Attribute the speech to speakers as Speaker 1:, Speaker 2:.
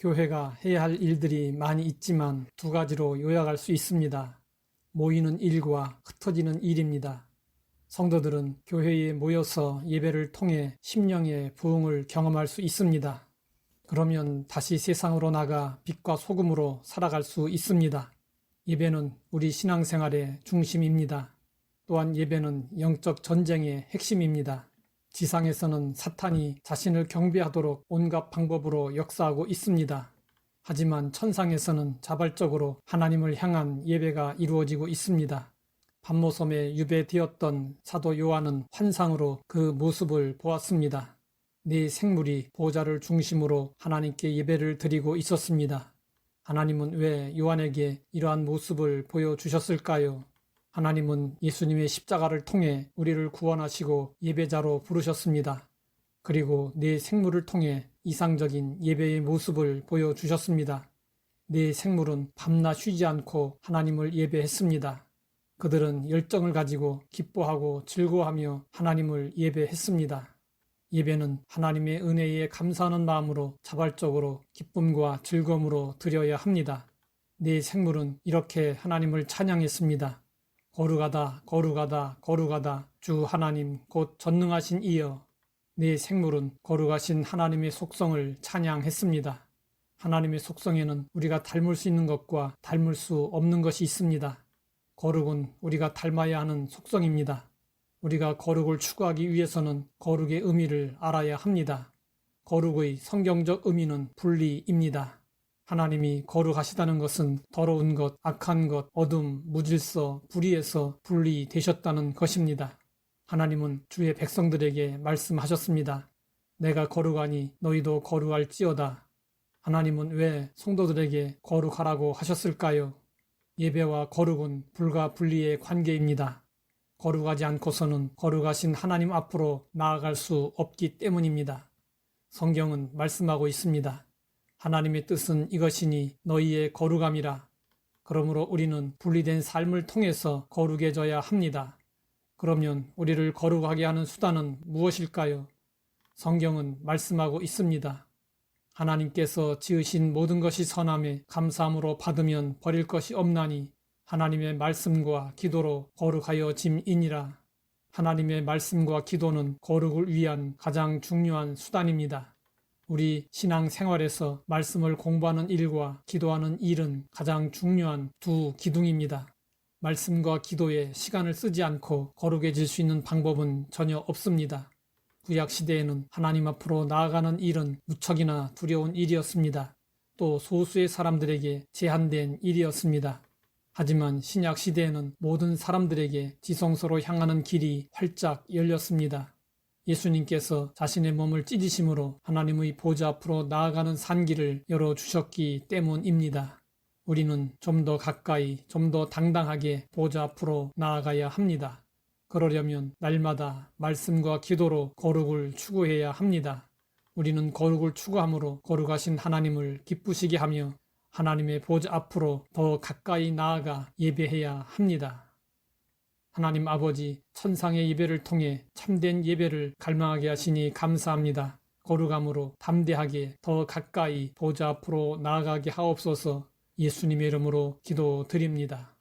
Speaker 1: 교회가 해야 할 일들이 많이 있지만 두 가지로 요약할 수 있습니다. 모이는 일과 흩어지는 일입니다. 성도들은 교회에 모여서 예배를 통해 심령의 부흥을 경험할 수 있습니다. 그러면 다시 세상으로 나가 빛과 소금으로 살아갈 수 있습니다. 예배는 우리 신앙생활의 중심입니다. 또한 예배는 영적 전쟁의 핵심입니다. 지상에서는 사탄이 자신을 경배하도록 온갖 방법으로 역사하고 있습니다. 하지만 천상에서는 자발적으로 하나님을 향한 예배가 이루어지고 있습니다. 밤모섬에 유배되었던 사도 요한은 환상으로 그 모습을 보았습니다. 네 생물이 보좌를 중심으로 하나님께 예배를 드리고 있었습니다. 하나님은 왜 요한에게 이러한 모습을 보여주셨을까요? 하나님은 예수님의 십자가를 통해 우리를 구원하시고 예배자로 부르셨습니다. 그리고 네 생물을 통해 이상적인 예배의 모습을 보여주셨습니다. 네 생물은 밤낮 쉬지 않고 하나님을 예배했습니다. 그들은 열정을 가지고 기뻐하고 즐거워하며 하나님을 예배했습니다. 예배는 하나님의 은혜에 감사하는 마음으로 자발적으로 기쁨과 즐거움으로 드려야 합니다. 네 생물은 이렇게 하나님을 찬양했습니다. 거룩하다 거룩하다 거룩하다 주 하나님 곧 전능하신 이여. 네 생물은 거룩하신 하나님의 속성을 찬양했습니다. 하나님의 속성에는 우리가 닮을 수 있는 것과 닮을 수 없는 것이 있습니다. 거룩은 우리가 닮아야 하는 속성입니다. 우리가 거룩을 추구하기 위해서는 거룩의 의미를 알아야 합니다. 거룩의 성경적 의미는 분리입니다. 하나님이 거룩하시다는 것은 더러운 것, 악한 것, 어둠, 무질서, 불의에서 분리되셨다는 것입니다. 하나님은 주의 백성들에게 말씀하셨습니다. 내가 거룩하니 너희도 거룩할지어다. 하나님은 왜 성도들에게 거룩하라고 하셨을까요? 예배와 거룩은 불가 분리의 관계입니다. 거룩하지 않고서는 거룩하신 하나님 앞으로 나아갈 수 없기 때문입니다. 성경은 말씀하고 있습니다. 하나님의 뜻은 이것이니 너희의 거룩함이라. 그러므로 우리는 분리된 삶을 통해서 거룩해져야 합니다. 그러면 우리를 거룩하게 하는 수단은 무엇일까요? 성경은 말씀하고 있습니다. 하나님께서 지으신 모든 것이 선함에 감사함으로 받으면 버릴 것이 없나니 하나님의 말씀과 기도로 거룩하여 짐이니라. 하나님의 말씀과 기도는 거룩을 위한 가장 중요한 수단입니다. 우리 신앙생활에서 말씀을 공부하는 일과 기도하는 일은 가장 중요한 두 기둥입니다. 말씀과 기도에 시간을 쓰지 않고 거룩해질 수 있는 방법은 전혀 없습니다. 구약시대에는 하나님 앞으로 나아가는 일은 무척이나 두려운 일이었습니다. 또 소수의 사람들에게 제한된 일이었습니다. 하지만 신약시대에는 모든 사람들에게 지성소로 향하는 길이 활짝 열렸습니다. 예수님께서 자신의 몸을 찢으심으로 하나님의 보좌 앞으로 나아가는 산길을 열어주셨기 때문입니다. 우리는 좀 더 가까이, 좀 더 당당하게 보좌 앞으로 나아가야 합니다. 그러려면 날마다 말씀과 기도로 거룩을 추구해야 합니다. 우리는 거룩을 추구함으로 거룩하신 하나님을 기쁘시게 하며 하나님의 보좌 앞으로 더 가까이 나아가 예배해야 합니다. 하나님 아버지, 천상의 예배를 통해 참된 예배를 갈망하게 하시니 감사합니다. 거룩함으로 담대하게 더 가까이 보좌 앞으로 나아가게 하옵소서. 예수님의 이름으로 기도드립니다.